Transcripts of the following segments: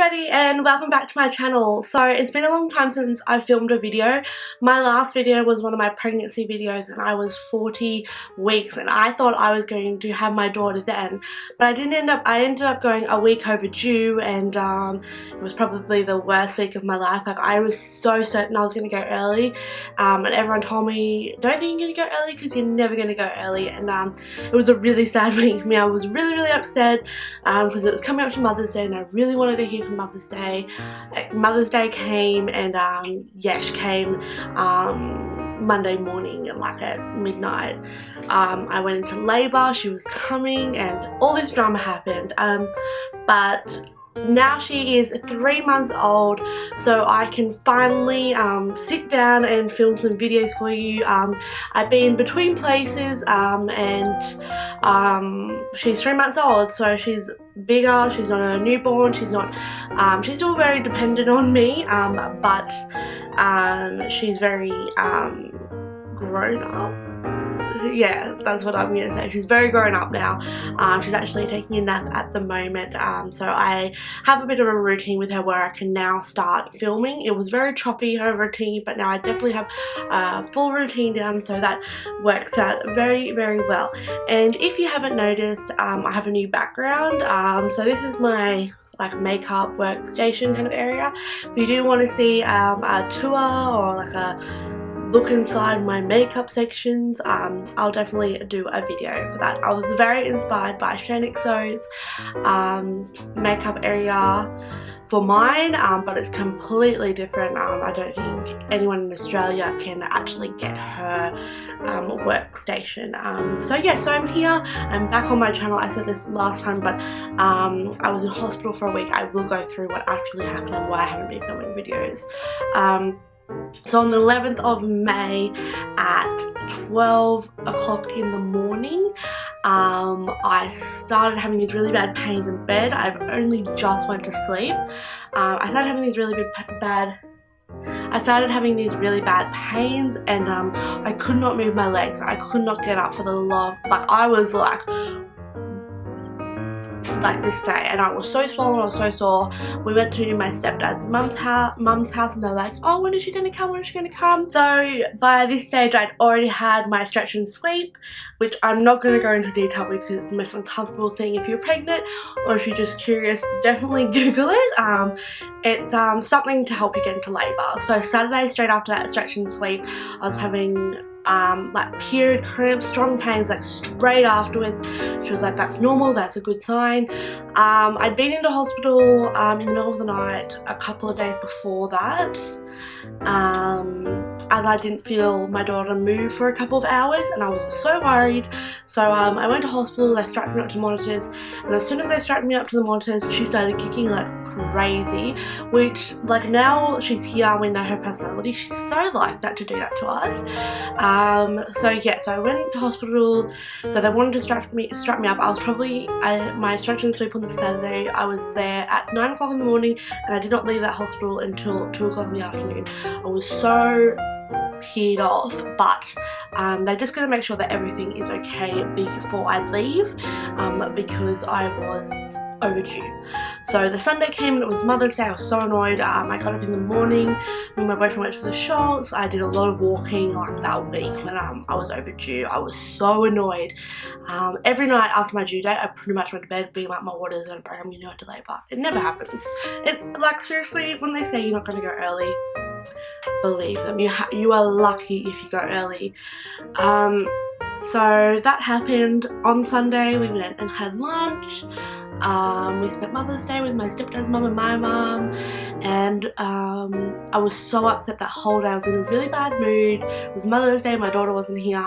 everybody and welcome back to my channel. So it's been a long time since I filmed a video. My last video was one of my pregnancy videos and I was 40 weeks and I thought I was going to have my daughter then, but I didn't end up. I ended up going a week overdue and it was probably the worst week of my life. Like, I was so certain I was going to go early and everyone told me, don't think you're going to go early because you're never going to go early, and it was a really sad week for me. I was really upset because it was coming up to Mother's Day and I really wanted to hear from Mother's Day. Mother's Day came and yeah, she came Monday morning like at midnight. I went into labour, she was coming and all this drama happened, but now she is 3 months old, so I can finally sit down and film some videos for you. I've been between places and she's 3 months old, so she's bigger, she's not a newborn, she's not, she's still very dependent on me, but she's very grown up. Yeah, that's what I'm going to say. She's very grown up now. She's actually taking a nap at the moment, so I have a bit of a routine with her where I can now start filming. It was very choppy, her routine, but now I definitely have a full routine down, so that works out very well. And if you haven't noticed, I have a new background, so this is my makeup workstation kind of area. If you do want to see a tour or like a look inside my makeup sections, I'll definitely do a video for that. I was very inspired by Shaniqso's makeup area for mine, but it's completely different. I don't think anyone in Australia can actually get her workstation. So yeah, so I'm here, I'm back on my channel. I said this last time, but I was in hospital for a week. I will go through what actually happened and why I haven't been filming videos. So on the 11th of May at 12 o'clock in the morning, I started having these really bad pains in bed. I've only just went to sleep. I started having these really bad pains and I could not move my legs. I could not get up for the love. I was like this day, and I was so swollen, I was so sore. We went to my stepdad's mum's house and they were like, oh, when is she gonna come, when is she gonna come? So by this stage I'd already had my stretch and sweep, which I'm not going to go into detail because it's the most uncomfortable thing if you're pregnant, or if you're just curious, definitely Google it. It's something to help you get into labour. So Saturday, straight after that stretch and sweep, I was having period cramps, strong pains straight afterwards. She was like, that's normal, that's a good sign. I'd been into hospital in the middle of the night a couple of days before that, and I didn't feel my daughter move for a couple of hours and I was so worried. So I went to hospital, they strapped me up to monitors, and as soon as they strapped me up to the monitors she started kicking like crazy, which now she's here, we know her personality, she's so like that to do that to us. So yeah, so I went to hospital, so they wanted to strap me up. I was probably, my stretch and sweep on the Saturday, I was there at 9 o'clock in the morning and I did not leave that hospital until 2 o'clock in the afternoon. I was so peed off, but they're just going to make sure that everything is okay before I leave, because I was overdue. So the Sunday came and it was Mother's Day. I was so annoyed. I got up in the morning when my boyfriend went to the shops. I did a lot of walking that week when I was overdue. I was so annoyed. Every night after my due date I pretty much went to bed being like, my water's gonna break, I'm gonna go into labour. It never happens. Seriously, when they say you're not gonna go early, believe them. You are lucky if you go early. So that happened. On Sunday we went and had lunch. We spent Mother's Day with my stepdad's mum and my mum, and I was so upset that whole day. I was in a really bad mood. It was Mother's Day, my daughter wasn't here,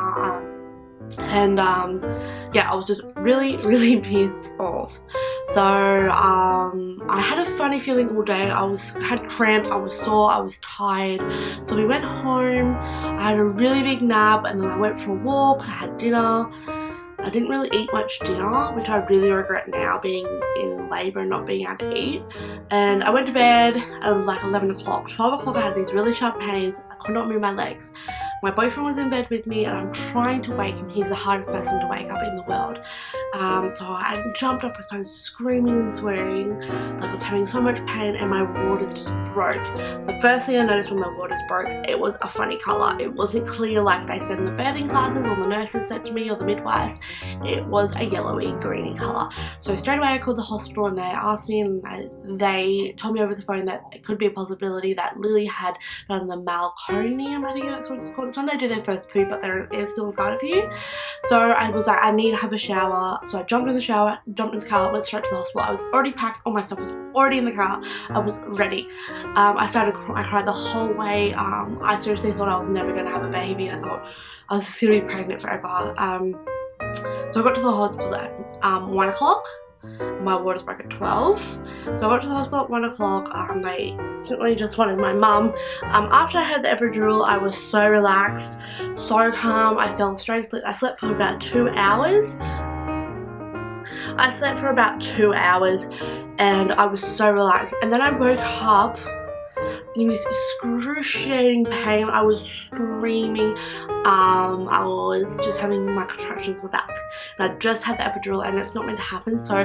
and yeah, I was just really pissed off. So I had a funny feeling all day. I had cramps, I was sore, I was tired. So we went home, I had a really big nap, and then I went for a walk, I had dinner, I didn't really eat much dinner, which I really regret now, being in labour and not being able to eat. And I went to bed at like 11 o'clock. 12 o'clock I had these really sharp pains. I could not move my legs. My boyfriend was in bed with me and I'm trying to wake him. He's the hardest person to wake up in the world. So I jumped up and started screaming and swearing. Like I was having so much pain and my waters just broke. The first thing I noticed when my waters broke, it was a funny colour. It wasn't clear like they said in the birthing classes or the nurses said to me or the midwives. It was a yellowy, greeny colour. So straight away I called the hospital and they asked me, and they told me over the phone that it could be a possibility that Lily had done the meconium, I think that's what it's called. It's when they do their first poo but they're still inside of you. So I was like, I need to have a shower. So I jumped in the shower, jumped in the car, went straight to the hospital. I was already packed, all my stuff was already in the car. I was ready. I cried the whole way. I seriously thought I was never going to have a baby. I thought I was just going to be pregnant forever. So I got to the hospital at 1 o'clock. My waters broke at 12. So I got to the hospital at 1 o'clock. They instantly just wanted my mum. After I had the epidural, I was so relaxed, so calm. I fell straight asleep. I slept for about 2 hours. And I was so relaxed. And then I woke up in this excruciating pain. I was screaming. I was just having my contractions were back, and I just had the epidural and it's not meant to happen. So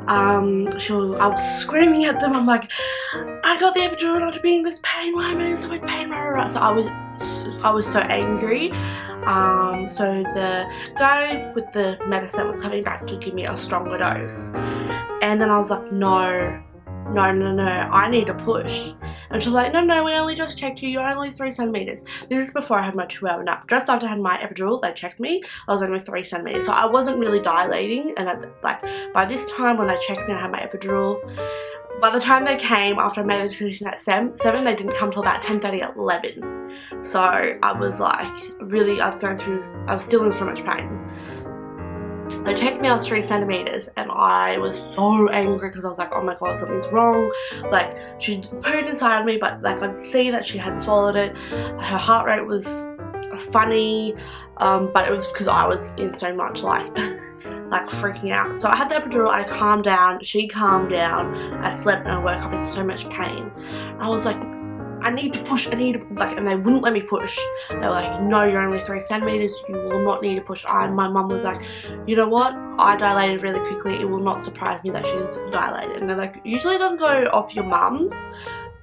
I was screaming at them. I'm like, I got the epidural not to be in this pain. Why am I in so much pain? So I was so angry. So the guy with the medicine was coming back to give me a stronger dose, and then I was like, no, I need to push. And she's like, no, we only just checked you, you're only 3 centimeters. This is before I had my 2-hour nap. Just after I had my epidural, they checked me, I was only 3 centimeters. So I wasn't really dilating, and by this time when they checked me, I had my epidural. By the time they came, after I made the decision at 7, they didn't come till about 10:30 at 11. So I was like, really, I was still in so much pain. They checked me, I was 3 centimeters, and I was so angry because I was like, oh my god, something's wrong. Like, she pooed inside me, but like I'd see that she hadn't swallowed it. Her heart rate was funny, but it was because I was in so much like freaking out. So I had the epidural, I calmed down, she calmed down, I slept and I woke up in so much pain. I was like, I need to push, and they wouldn't let me push. They were like, no, you're only 3 centimeters, you will not need to push. My mum was like, you know what, I dilated really quickly, it will not surprise me that she's dilated. And they're like, usually it doesn't go off your mum's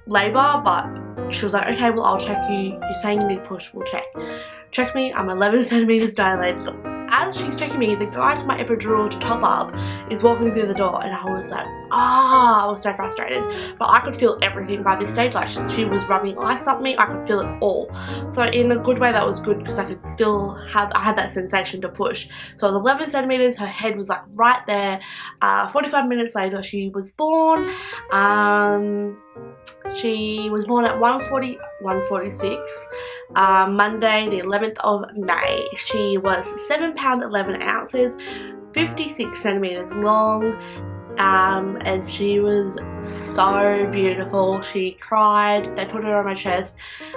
labour, but she was like, okay, well, I'll check you, you're saying you need to push, we'll check. Check me, I'm 11 centimeters dilated. As she's checking me, the guy for my epidural to top up is walking through the door, and I was like, I was so frustrated. But I could feel everything by this stage. Like, she was rubbing ice up me, I could feel it all. So in a good way, that was good, because I could still I had that sensation to push. So I was 11 centimeters, her head was like right there. 45 minutes later, she was born. She was born at 1:46. Monday the 11th of May. She was 7 pounds 11 ounces, 56 centimeters long, and she was so beautiful. She cried, they put her on my chest,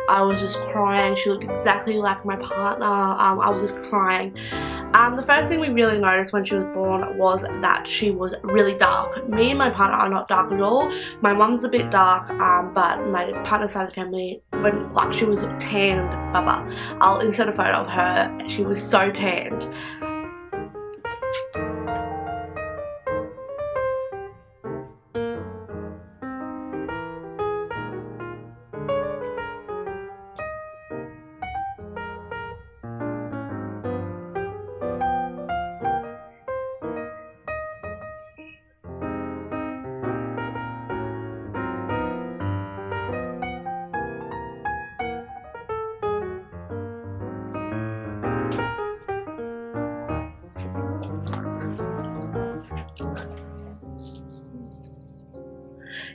I was just crying. She looked exactly like my partner. I was just crying. The first thing we really noticed when she was born was that she was really dark. Me and my partner are not dark at all. My mum's a bit dark, but my partner's side of the family, she was tanned, Baba. I'll insert a photo of her. She was so tanned.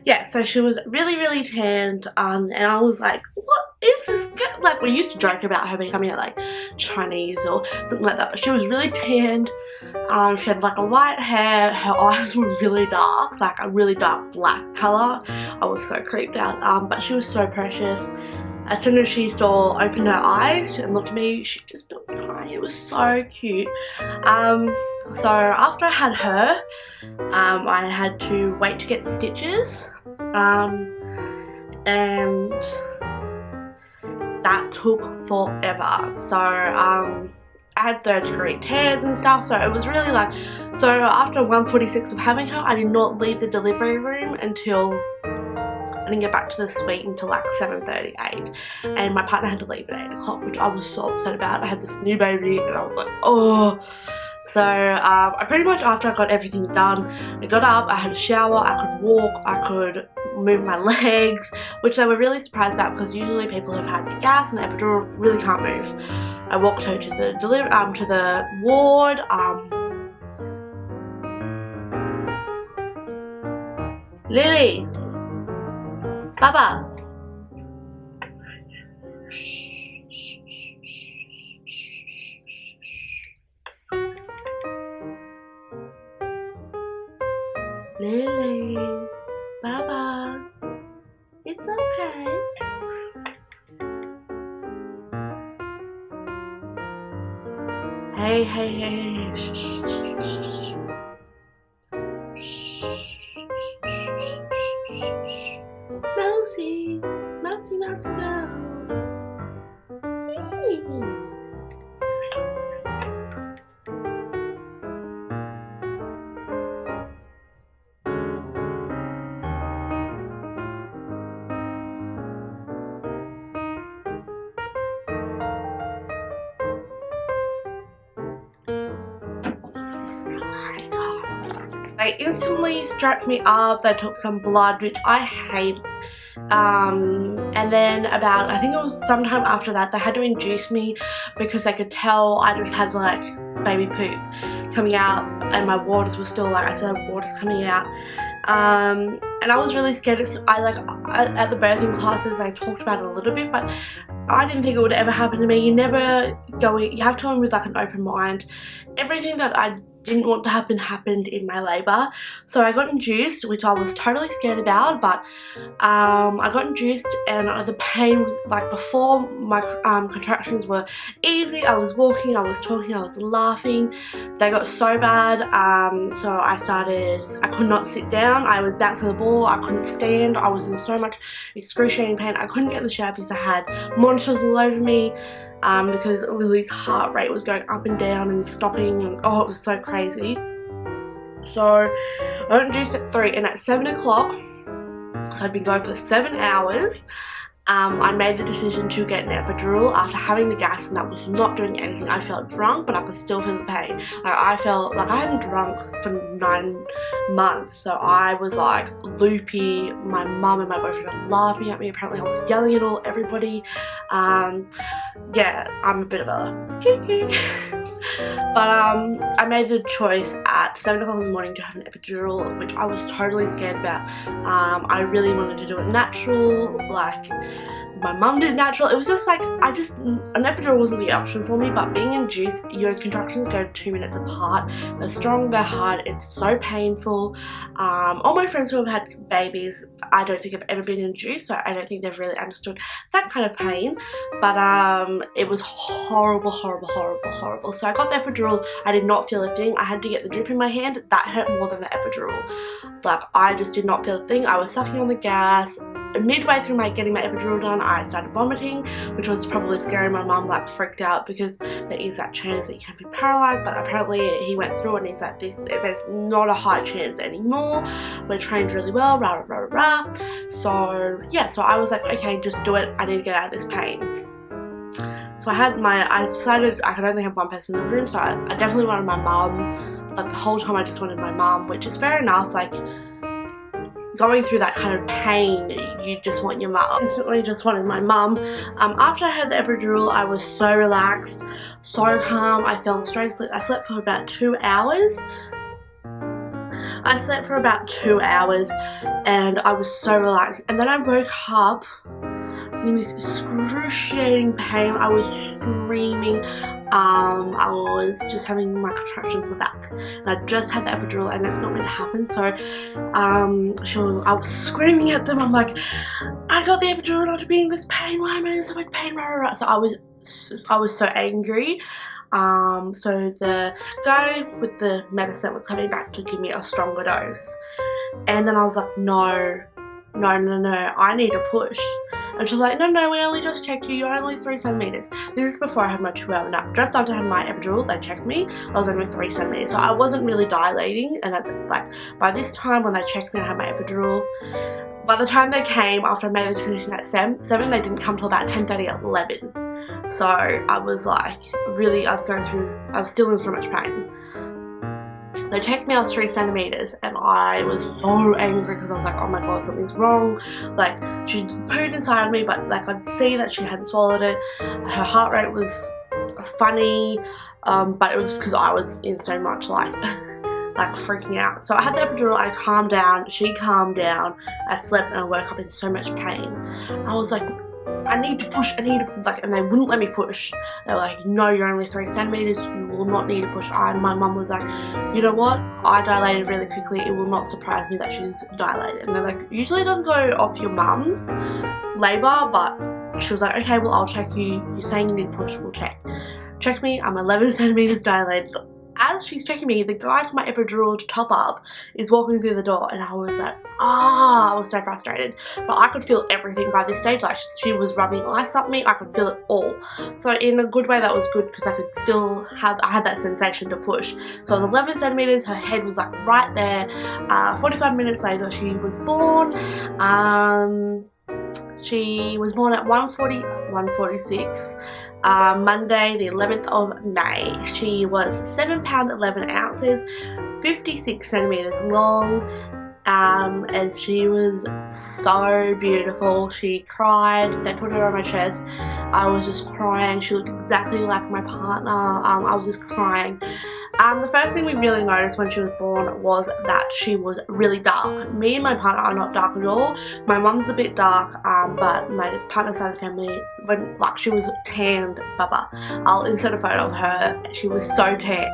Yeah, so she was really tanned, and I was like, what is this? Like, we used to joke about her becoming like Chinese or something like that, but she was really tanned. She had like a light hair, her eyes were really dark, like a really dark black colour. I was so creeped out, but she was so precious. As soon as she opened her eyes and looked at me, she just started crying. like it was so cute. So after I had her, I had to wait to get stitches, and that took forever. So I had 3rd-degree tears and stuff, so it was really like, so after 1:46 of having her, I did not leave the delivery room until I didn't get back to the suite until like 7:38, and my partner had to leave at 8 o'clock, which I was so upset about. I had this new baby and I was like, oh. So I pretty much, after I got everything done, I got up, I had a shower, I could walk, I could move my legs, which they were really surprised about because usually people who have had the gas and the epidural really can't move. I walked her to the to the ward. Lily, Baba. Lily, Baba, it's okay. Hey, hey, hey, hey, shh, shh, shh, shh. Mousy, mousy, mousy, mouse. Yes. They instantly strapped me up, they took some blood, which I hate, and then about, I think it was sometime after that, they had to induce me because they could tell I just had like baby poop coming out and my waters were still, like I said, waters coming out. And I was really scared. At the birthing classes I talked about it a little bit, but I didn't think it would ever happen to me. You never go in, you have to go in with like an open mind. Everything that I didn't want to happen happened in my labour. So I got induced, which I was totally scared about, but I got induced and the pain was like, before my contractions were easy, I was walking, I was talking, I was laughing. They got so bad, so I could not sit down, I was back to the ball, I couldn't stand, I was in so much excruciating pain, I couldn't get the shower because I had monitors all over me. Because Lily's heart rate was going up and down and stopping, and oh, it was so crazy. So I got induced at 3, and at 7 o'clock, so I'd been going for 7 hours, I made the decision to get an epidural after having the gas, and that was not doing anything. I felt drunk, but I could still feel the pain. Like, I felt like I hadn't drunk for 9 months, so I was like loopy. My mum and my boyfriend were laughing at me. Apparently I was yelling at everybody. Yeah, I'm a bit of a cuckoo. But I made the choice at 7 o'clock in the morning to have an epidural, which I was totally scared about. I really wanted to do it natural, like my mum did natural. It was just like, an epidural wasn't the option for me, but being induced, your contractions go 2 minutes apart. They're strong, they're hard, it's so painful. All my friends who have had babies, I don't think have ever been induced, so I don't think they've really understood that kind of pain. But it was horrible, horrible, horrible, horrible. So I got the epidural, I did not feel a thing. I had to get the drip in my hand, that hurt more than the epidural. Like, I just did not feel a thing. I was sucking on the gas. Midway through getting my epidural done, I started vomiting, which was probably scary. My mum like freaked out because there is that chance that you can be paralysed, but apparently he went through and he said there's not a high chance anymore. We're trained really well, rah rah rah rah. So yeah, so I was like, okay, just do it. I need to get out of this pain. So I decided I could only have one person in the room, so I definitely wanted my mum. Like, the whole time I just wanted my mum, which is fair enough. Like, going through that kind of pain, you just want your mum. Instantly just wanted my mum. After I had the epidural, I was so relaxed, so calm. I fell straight asleep. I slept for about 2 hours. And I was so relaxed. And then I woke up in this excruciating pain. I was screaming. I was just having my contractions in the back, and I just had the epidural, and it's not meant to happen. So I was screaming at them. I'm like, I got the epidural not to be in this pain. Why am I in so much pain? So I was so angry. So the guy with the medicine was coming back to give me a stronger dose, and then I was like, no, I need a push. And she's like, no, we only just checked you, you're only 3 centimeters. This is before I had my 2-hour nap. Just after I had my epidural, they checked me, I was only 3 centimeters, so I wasn't really dilating. And by this time when they checked me, I had my epidural. By the time they came, after I made the decision at 7, they didn't come till about 10:30 at 11. So I was like, really, I was still in so much pain. They checked me, I was 3 centimeters, and I was so angry because I was like, oh my god, something's wrong. Like, she pooed inside me, but like I'd see that she hadn't swallowed it. Her heart rate was funny, but it was because I was in so much like freaking out. So I had the epidural, I calmed down, she calmed down, I slept, and I woke up in so much pain. I was like, I need to push, and they wouldn't let me push. They were like, no, you're only 3 centimeters, you will not need to push. And my mum was like, you know what, I dilated really quickly, it will not surprise me that she's dilated. And they're like, usually it doesn't go off your mum's labour, but she was like, okay, well, I'll check you, you're saying you need to push, we'll check. Check me, I'm 11 centimeters dilated. As she's checking me, the guy for my epidural to top up is walking through the door, and I was like, I was so frustrated. But I could feel everything by this stage. Like, she was rubbing ice up me, I could feel it all. So in a good way, that was good because I could still I had that sensation to push. So I was 11 centimeters, her head was like right there. 45 minutes later, she was born. She was born at 1:46. Monday the 11th of May. She was 7 pounds 11 ounces, 56 centimeters long, and she was so beautiful. She cried, they put her on my chest, I was just crying. She looked exactly like my partner. I was just crying. The first thing we really noticed when she was born was that she was really dark. Me and my partner are not dark at all. My mum's a bit dark, but my partner's side of the family, she was tanned, Baba. I'll insert a photo of her. She was so tan.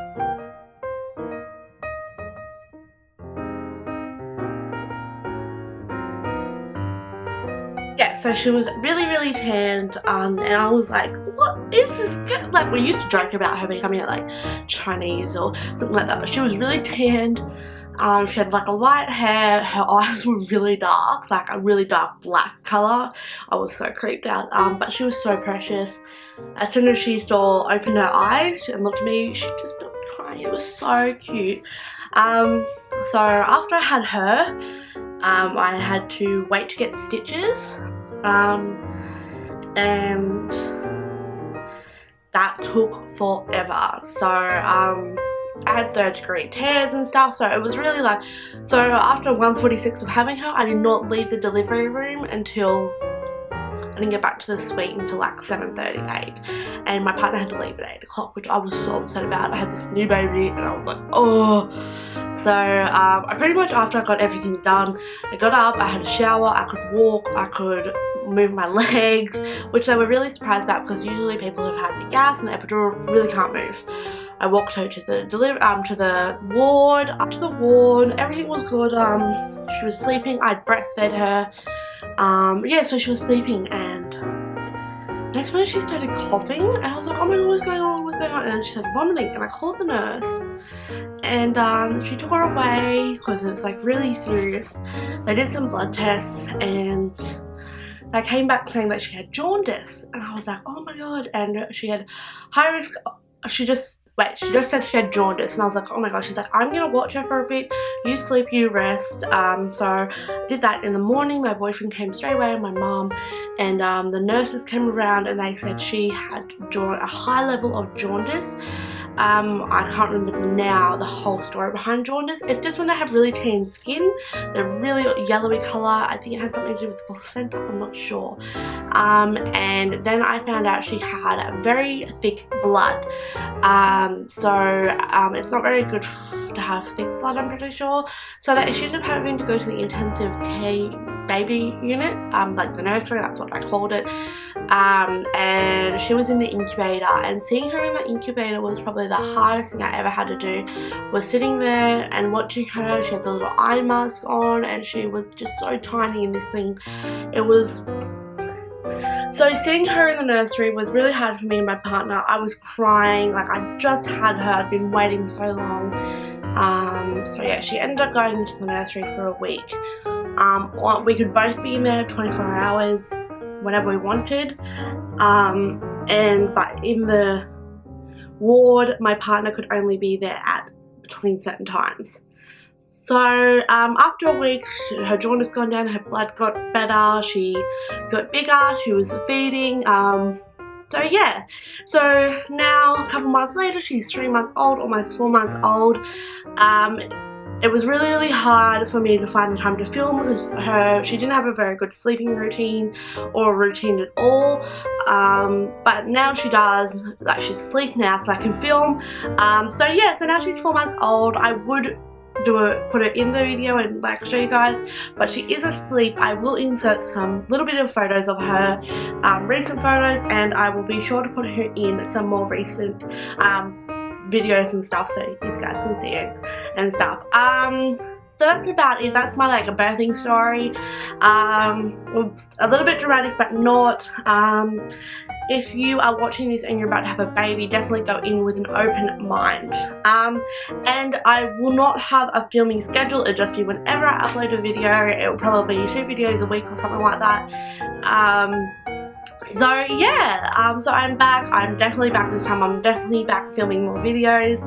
Yeah, so she was really tanned, and I was like, what is this? Like, we used to joke about her becoming like Chinese or something like that, but she was really tanned. She had like a light hair, her eyes were really dark, like a really dark black colour. I was so creeped out, but she was so precious. As soon as she opened her eyes and looked at me, she just started crying. It was so cute. So after I had her, I had to wait to get stitches, and that took forever. So I had 3rd-degree tears and stuff, so it was really like, so after 1:46 of having her, I did not leave the delivery room until, I didn't get back to the suite until like 7:38, and my partner had to leave at 8 o'clock, which I was so upset about. I had this new baby, and I was like, oh. So I pretty much, after I got everything done, I got up, I had a shower, I could walk, I could move my legs, which they were really surprised about because usually people who've had the gas and the epidural really can't move. I walked her to the ward, everything was good. She was sleeping, I'd breastfed her. Yeah, so she was sleeping, and next minute she started coughing, and I was like, oh my god, what's going on, and then she started vomiting, and I called the nurse, and she took her away because it was like really serious. They did some blood tests, and they came back saying that she had jaundice, and I was like, oh my god, and she had high risk, she just said she had jaundice, and I was like, oh my gosh. She's like, I'm gonna watch her for a bit, you sleep, you rest. So I did that in the morning. My boyfriend came straight away, and my mum, and the nurses came around, and they said she had a high level of jaundice. I can't remember now the whole story behind jaundice. It's just when they have really tan skin, they're really yellowy colour. I think it has something to do with the placenta, I'm not sure. And then I found out she had very thick blood. It's not very good to have thick blood, I'm pretty sure. So that she's just having to go to the intensive care baby unit, like the nursery, that's what I called it. And she was in the incubator, and seeing her in the incubator was probably the hardest thing I ever had to do. Was sitting there and watching her. She had the little eye mask on, and she was just so tiny in this thing. It was So seeing her in the nursery was really hard for me and my partner. I was crying, like I just had her, I'd been waiting so long. So yeah, she ended up going into the nursery for a week. We could both be in there 24 hours whenever we wanted, but in the ward my partner could only be there at between certain times. So after a week, her jaundice gone down, her blood got better, she got bigger, she was feeding, so yeah. So now a couple months later, she's 3 months old, almost 4 months old. It was really hard for me to find the time to film because she didn't have a very good sleeping routine or routine at all, but now she does. Like, she's asleep now, so I can film. So yeah, so now she's 4 months old. I would put her in the video and like show you guys, but she is asleep. I will insert some little bit of photos of her, recent photos, and I will be sure to put her in some more recent videos and stuff so you guys can see it and stuff. So that's about it. That's my like a birthing story. A little bit dramatic but not. If you are watching this and you're about to have a baby, definitely go in with an open mind. And I will not have a filming schedule. It'll just be whenever I upload a video. It will probably be 2 videos a week or something like that. So yeah, so I'm back. I'm definitely back this time. I'm definitely back filming more videos,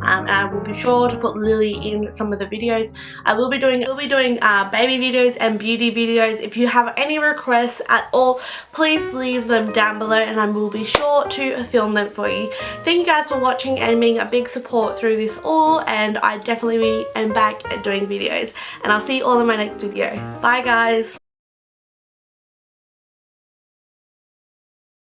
and I will be sure to put Lily in some of the videos. I will be doing baby videos and beauty videos. If you have any requests at all, please leave them down below and I will be sure to film them for you. Thank you guys for watching and being a big support through this all, and I definitely am back at doing videos, and I'll see you all in my next video. Bye guys.